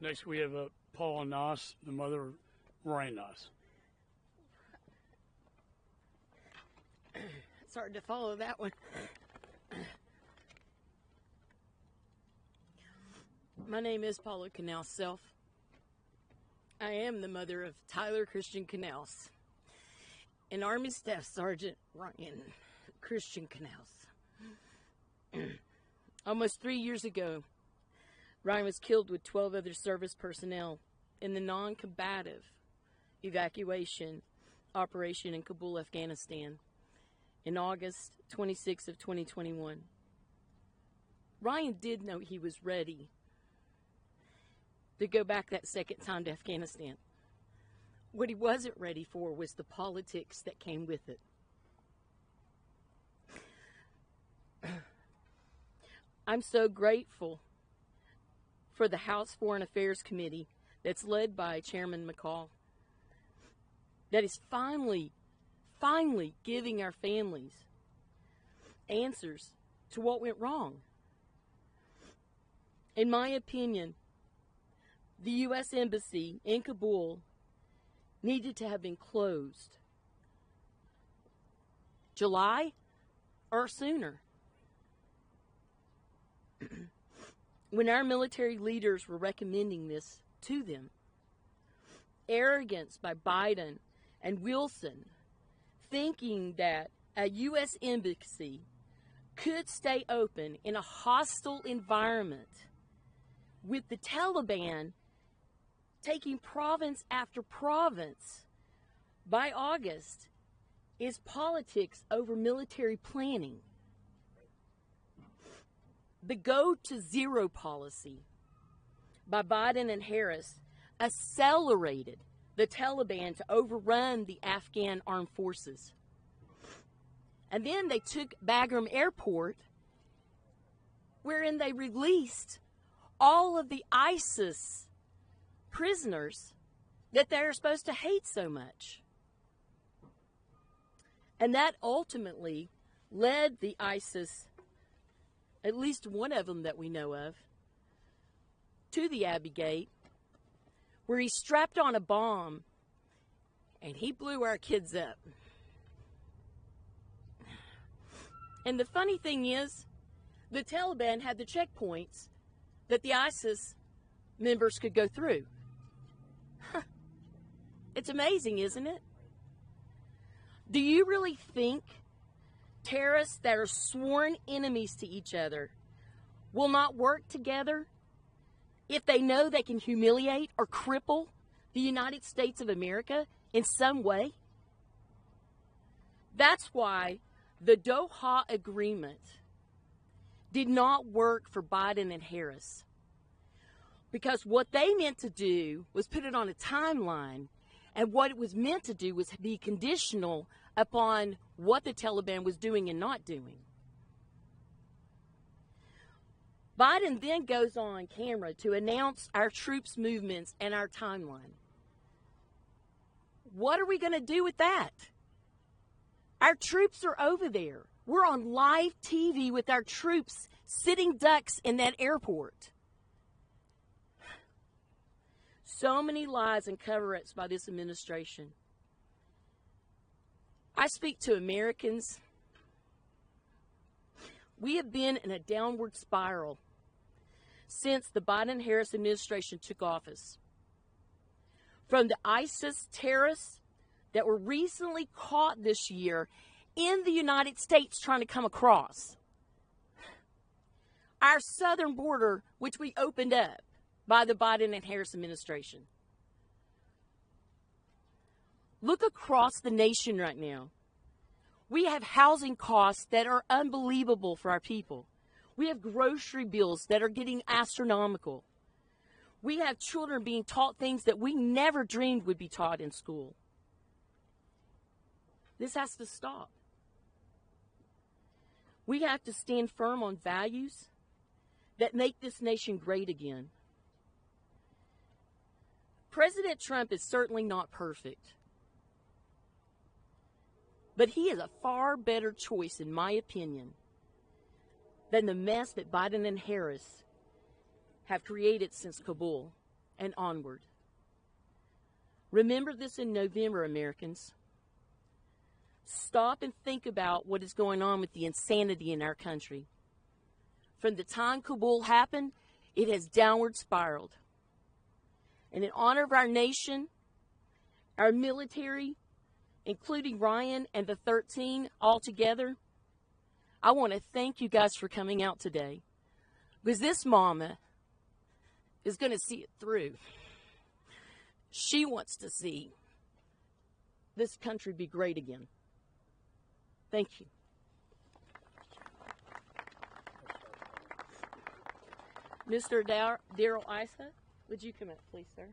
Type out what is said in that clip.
Next, we have Paula Knauss, the mother of Ryan Knauss. It's hard to follow that one. My name is Paula Knauss, Selph. I am the mother of Tyler Christian Knauss and Army Staff Sgt. Ryan Christian Knauss. Almost 3 years ago, Ryan was killed with 12 other service personnel in the non-combative evacuation operation in Kabul, Afghanistan, in August 26 of 2021. Ryan did know he was ready to go back that second time to Afghanistan. What he wasn't ready for was the politics that came with it. I'm so grateful for the House Foreign Affairs Committee that's led by Chairman McCall that is finally giving our families answers to what went wrong. In my opinion, the U.S. Embassy in Kabul needed to have been closed July or sooner. When our military leaders were recommending this to them, arrogance by Biden and Wilson, thinking that a U.S. embassy could stay open in a hostile environment with the Taliban taking province after province by August, is politics over military planning. The go to zero policy by Biden and Harris accelerated the Taliban to overrun the Afghan armed forces. And then they took Bagram Airport, wherein they released all of the ISIS prisoners that they're supposed to hate so much. And that ultimately led the ISIS, at least one of them that we know of, to the Abbey Gate, where he strapped on a bomb and he blew our kids up. And the funny thing is, the Taliban had the checkpoints that the ISIS members could go through. It's amazing, isn't it? Do you really think terrorists that are sworn enemies to each other will not work together if they know they can humiliate or cripple the United States of America in some way? That's why the Doha Agreement did not work for Biden and Harris. Because what they meant to do was put it on a timeline, and what it was meant to do was be conditional upon what the Taliban was doing and not doing. Biden then goes on camera to announce our troops' movements and our timeline. What are we going to do with that? Our troops are over there. We're on live TV with our troops sitting ducks in that airport. So many lies and cover-ups by this administration. I speak to Americans. We have been in a downward spiral since the Biden-Harris administration took office. From the ISIS terrorists that were recently caught this year in the United States trying to come across, our southern border, which we opened up by the Biden and Harris administration. Look across the nation right now. We have housing costs that are unbelievable for our people. We have grocery bills that are getting astronomical. We have children being taught things that we never dreamed would be taught in school. This has to stop. We have to stand firm on values that make this nation great again. President Trump is certainly not perfect, but he is a far better choice, in my opinion, than the mess that Biden and Harris have created since Kabul. and onward. Remember this in November, Americans. Stop and think about what is going on with the insanity in our country. From the time Kabul happened, it has downward spiraled. And in honor of our nation, our military, including Ryan and the 13 all together, I want to thank you guys for coming out today. Because this mama is going to see it through. She wants to see this country be great again. Thank you. Mr. Daryl Isa, would you come up, please, sir?